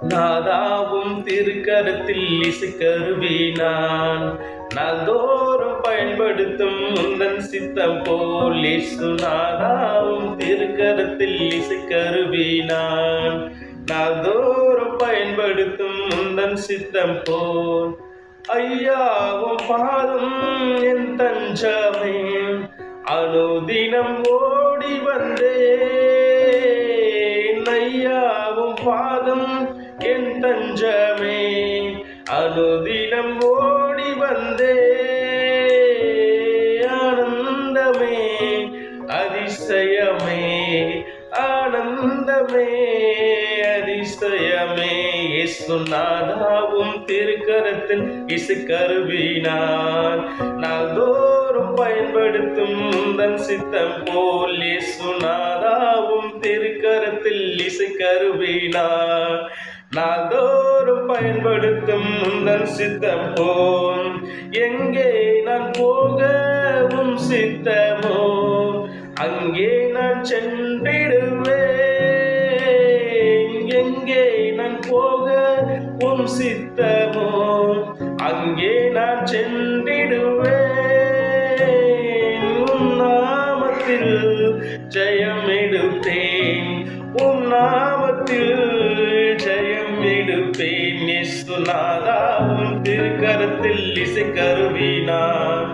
நாதாவும் திருக்கரத்தில் இசைக்கருவி நான் நாள்தோறும் பயன்படுத்தும் உந்தன் சித்தம் போல் இயேசு. நாதாவும் திருக்கரத்தில் இசைக்கருவி நான் நாள்தோறும் பயன்படுத்தும் உந்தன் சித்தம் போல். ஐயாவும் பாதம் என் தஞ்சமே, அனுதினம் ஓடி வந்தேன். ஐயாவும் பாதம் என் தஞ்சமே, அனுதினம் ஓடி வந்தேன். ஆனந்தமே அதிசயமே, ஆனந்தமே அதிசயமே. இயேசு நாதாவும் திருக்கரத்தில் இசைக்கருவி நான் நாள்தோறும் பயன்படுத்தும் உந்தன் சித்தம் போல். இயேசு நாதாவும் திருக்கரத்தில் இசைக்கருவி நான் நாள்தோறும் பயன்படுத்தும் உந்தன் சித்தம் போல். எங்கே நான் போகவும் சித்தமோ அங்கே நான் சென்றிடுவேன். எங்கே நான் போகவும் சித்தமோ அங்கே நான் சென்றிடுவேன். உம் நாமத்தில் ஜெயம் எடுப்பேன், உம் நாமத்தில் ஜெயம் எடுப்பேன். இயேசு நாதாவும் திருக்கரத்தில் இசைக்கருவி நான்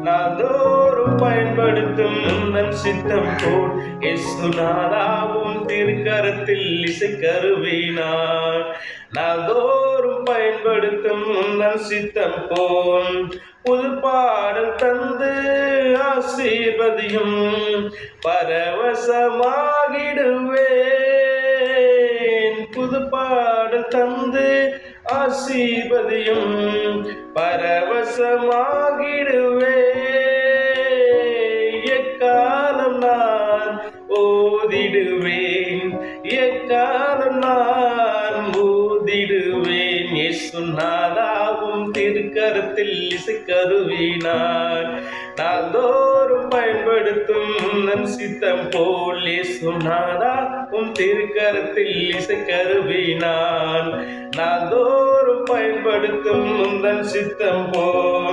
நாள்தோறும் பயன்படுத்தும் உந்தன் சித்தம் போல். இயேசு நாதாவும் திருக்கரத்தில் இசைக்கருவி நான் நாள்தோறும் பயன்படுத்தும் உந்தன் சித்தம் போல். புது பாடல் தந்து ஆசீர்வதியும், பரவசமாகிடுவேன். புது பாடல் தந்து ஆசீர்வதியும், பரவசமாகிடுவேன். எக்காலம் நான் ஓதிடுவேன், எக்காலம் நான் ஓதிடுவேன். இயேசு நாதாவும் திருக்கரத்தில் இசைக்கருவி நான் நாள்தோறும் பயன்படுத்தும் உந்தன் சித்தம் போல். இயேசு நாதாவும் திருக்கரத்தில் இசைக்கருவி நான் நாள்தோறும் பயன்படுத்தும் உந்தன் சித்தம் போல்.